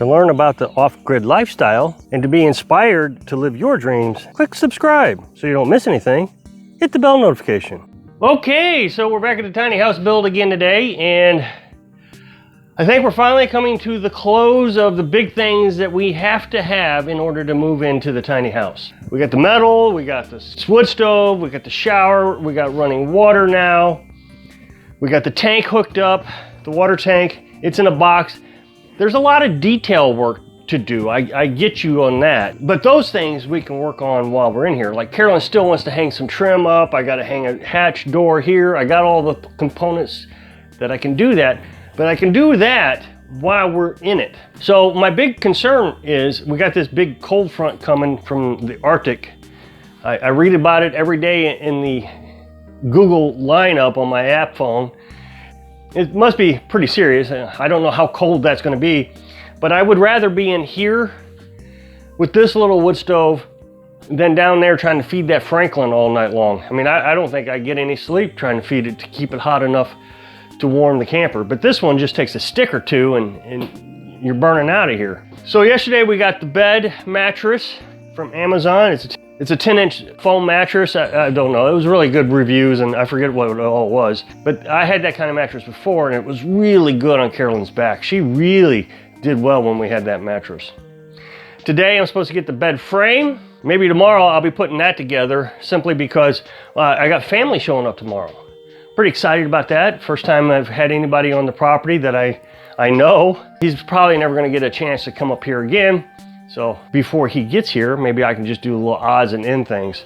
To learn about the off-grid lifestyle and to be inspired to live your dreams, click subscribe so you don't miss anything. Hit the bell notification. Okay, so we're back at the tiny house build again today, and I think we're finally coming to the close of the big things that we have to have in order to move into the tiny house. We got the metal, we got the wood stove, we got the shower, we got running water now. We got the tank hooked up, the water tank, it's in a box. There's a lot of detail work to do, I get you on that. But those things we can work on while we're in here. Like Carolyn still wants to hang some trim up, I gotta hang a hatch door here, I got all the components that I can do that. But I can do that while we're in it. So my big concern is we got this big cold front coming from the Arctic. I read about it every day in the Google lineup on my app phone. It must be pretty serious. I don't know how cold that's gonna be, but I would rather be in here with this little wood stove than down there trying to feed that Franklin all night long. I mean, I don't think I get any sleep trying to feed it to keep it hot enough to warm the camper, but this one just takes a stick or two and you're burning out of here. So yesterday we got the bed mattress from Amazon. It's a 10-inch foam mattress. I don't know, it was really good reviews and I forget what it all was, but I had that kind of mattress before and it was really good on Carolyn's back. She really did well when we had that mattress. Today I'm supposed to get the bed frame. Maybe tomorrow I'll be putting that together simply because I got family showing up tomorrow. Pretty excited about that. First time I've had anybody on the property that I know. He's probably never gonna get a chance to come up here again. So before he gets here, maybe I can just do a little odds and end things.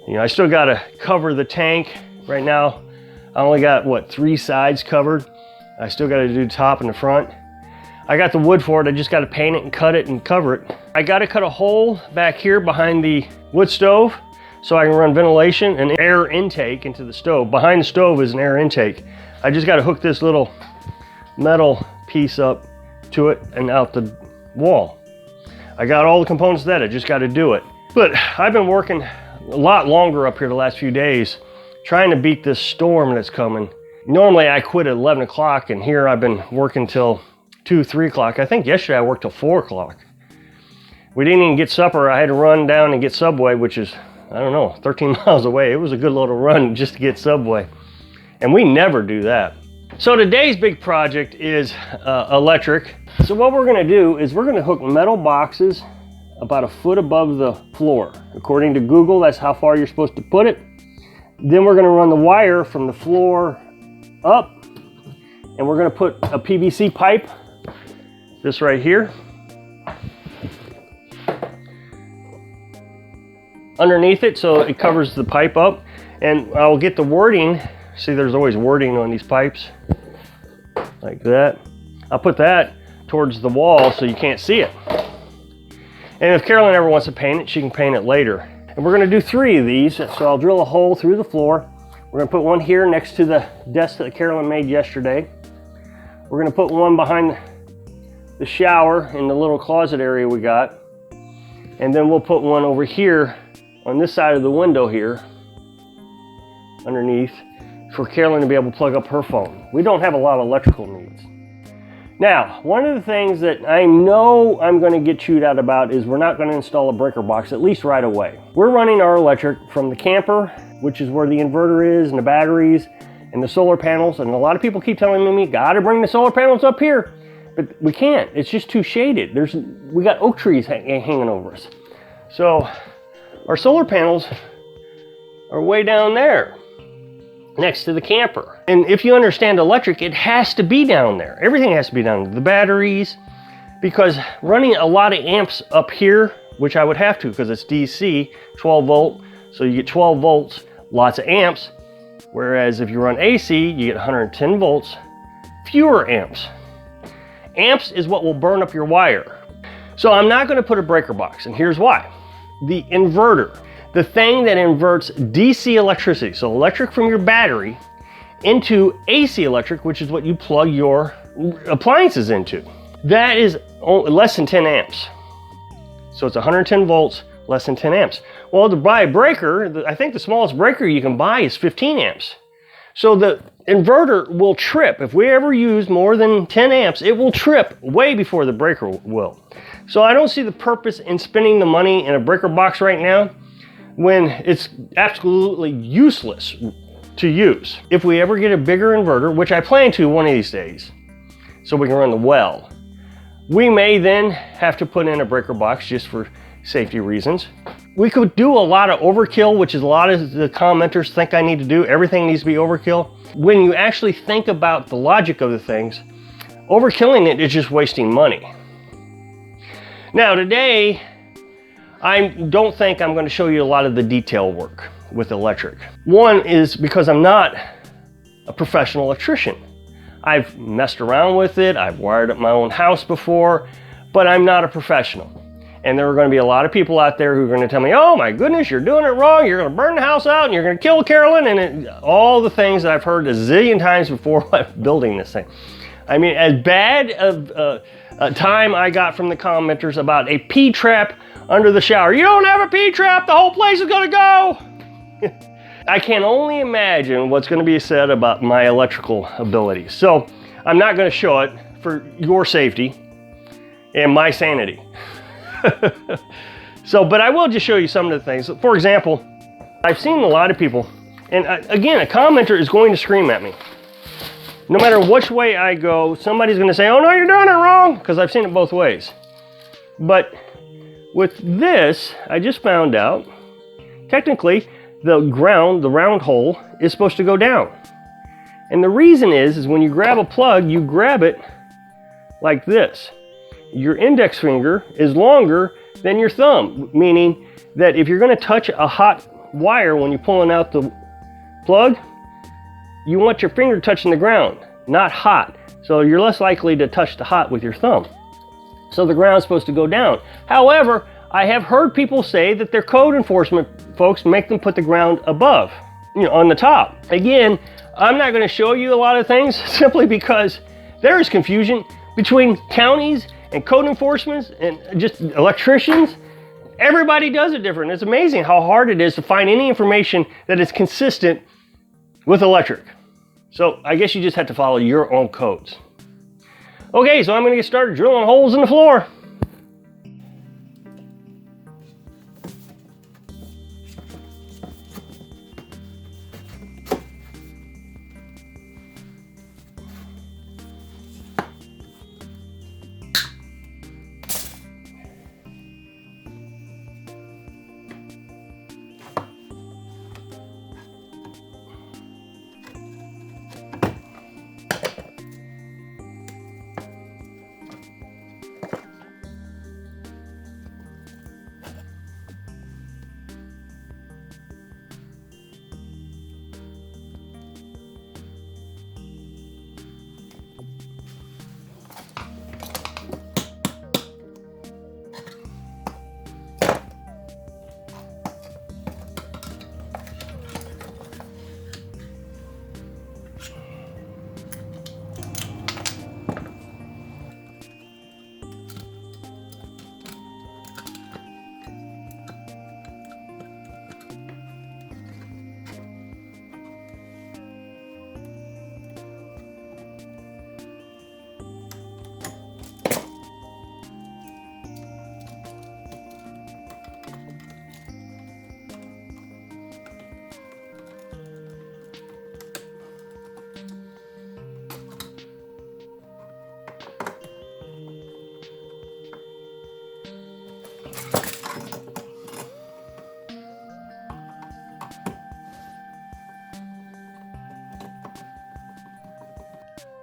You know, I still gotta cover the tank. Right now, I only got, what, 3 sides covered. I still gotta do the top and the front. I got the wood for it, I just gotta paint it and cut it and cover it. I gotta cut a hole back here behind the wood stove so I can run ventilation and air intake into the stove. Behind the stove is an air intake. I just gotta hook this little metal piece up to it and out the wall. I got all the components of that, I just gotta do it. But I've been working a lot longer up here the last few days, trying to beat this storm that's coming. Normally I quit at 11 o'clock and here I've been working till 2, 3 o'clock. I think yesterday I worked till 4 o'clock. We didn't even get supper. I had to run down and get Subway, which is, I don't know, 13 miles away. It was a good little run just to get Subway. And we never do that. So today's big project is electric. So what we're gonna do is we're gonna hook metal boxes about 1 foot above the floor. According to Google, that's how far you're supposed to put it. Then we're gonna run the wire from the floor up, and we're gonna put a PVC pipe, this right here, underneath it so it covers the pipe up, and I'll get the wording. See, there's always wording on these pipes like that. I'll put that towards the wall so you can't see it. And if Carolyn ever wants to paint it, she can paint it later. And we're gonna do 3 of these, so I'll drill a hole through the floor. We're gonna put one here next to the desk that Carolyn made yesterday. We're gonna put one behind the shower in the little closet area we got. And then we'll put one over here on this side of the window here, underneath, for Carolyn to be able to plug up her phone. We don't have a lot of electrical needs. Now, one of the things that I know I'm gonna get chewed out about is we're not gonna install a breaker box, at least right away. We're running our electric from the camper, which is where the inverter is, and the batteries, and the solar panels, and a lot of people keep telling me, gotta bring the solar panels up here. But we can't, it's just too shaded. We got oak trees hanging over us. So, our solar panels are way down there, next to the camper. And if you understand electric, it has to be down there. Everything has to be down there. The batteries, because running a lot of amps up here, which I would have to because it's DC, 12 volt, so you get 12 volts, lots of amps. Whereas if you run AC, you get 110 volts, fewer amps. Amps is what will burn up your wire. So I'm not gonna put a breaker box, and here's why. The inverter, the thing that inverts DC electricity, so electric from your battery, into AC electric, which is what you plug your appliances into. That is less than 10 amps. So it's 110 volts, less than 10 amps. Well, to buy a breaker, I think the smallest breaker you can buy is 15 amps. So the inverter will trip. If we ever use more than 10 amps, it will trip way before the breaker will. So I don't see the purpose in spending the money in a breaker box right now when it's absolutely useless to use. If we ever get a bigger inverter, which I plan to one of these days, so we can run the well, we may then have to put in a breaker box just for safety reasons. We could do a lot of overkill, which is a lot of the commenters think I need to do. Everything needs to be overkill. When you actually think about the logic of the things, overkilling it is just wasting money. Now today, I don't think I'm going to show you a lot of the detail work with electric. One is because I'm not a professional electrician. I've messed around with it, I've wired up my own house before, but I'm not a professional. And there are going to be a lot of people out there who are going to tell me, oh my goodness, you're doing it wrong, you're going to burn the house out, and you're going to kill Carolyn, and all the things that I've heard a zillion times before building this thing. I mean, as bad of a time I got from the commenters about a P-trap under the shower. You don't have a P-trap, the whole place is going to go. I can only imagine what's going to be said about my electrical abilities. So I'm not going to show it for your safety and my sanity. But I will just show you some of the things. For example, I've seen a lot of people, and again, a commenter is going to scream at me. No matter which way I go, somebody's going to say, oh no, you're doing it wrong, because I've seen it both ways. But with this, I just found out, technically, the round hole, is supposed to go down. And the reason is when you grab a plug, you grab it like this. Your index finger is longer than your thumb, meaning that if you're going to touch a hot wire when you're pulling out the plug, you want your finger touching the ground, not hot. So you're less likely to touch the hot with your thumb. So the ground's supposed to go down. However, I have heard people say that their code enforcement folks make them put the ground above, on the top. Again, I'm not going to show you a lot of things simply because there is confusion between counties and code enforcement and just electricians. Everybody does it different. It's amazing how hard it is to find any information that is consistent with electric. So I guess you just have to follow your own codes. Okay, so I'm going to get started drilling holes in the floor.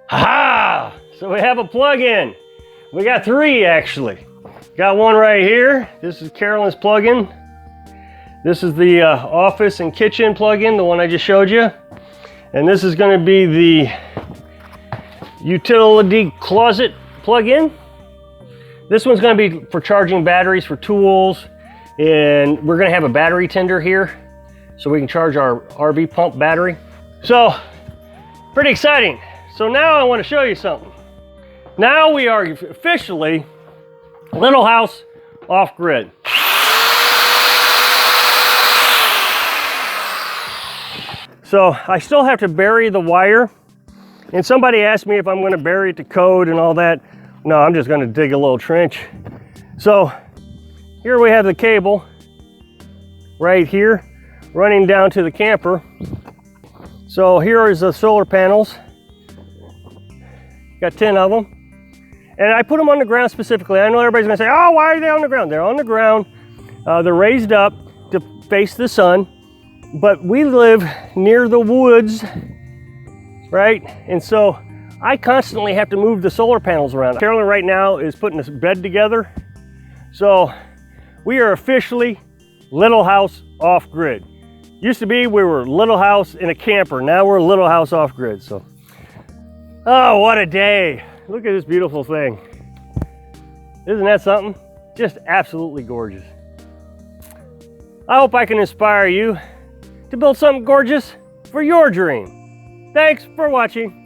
Ha! So we have a plug-in. We got three actually. Got one right here. This is Carolyn's plug-in. This is the office and kitchen plug-in, the one I just showed you. And this is going to be the utility closet plug-in. This one's going to be for charging batteries for tools. And we're going to have a battery tender here so we can charge our RV pump battery. So, pretty exciting. So now I want to show you something. Now we are officially Little House So I still have to bury the wire. And somebody asked me if I'm going to bury it to code and all that. No, I'm just going to dig a little trench. So here we have the cable right here running down to the camper. So here is the solar panels. Got 10 of them. And I put them on the ground specifically. I know everybody's gonna say, oh, why are they on the ground? They're on the ground. They're raised up to face the sun. But we live near the woods, right? And so I constantly have to move the solar panels around. Carolyn right now is putting this bed together. So we are officially little house off grid. Used to be we were little house in a camper. Now we're little house off grid. So, oh, what a day. Look at this beautiful thing. Isn't that something? Just absolutely gorgeous. I hope I can inspire you to build something gorgeous for your dream. Thanks for watching.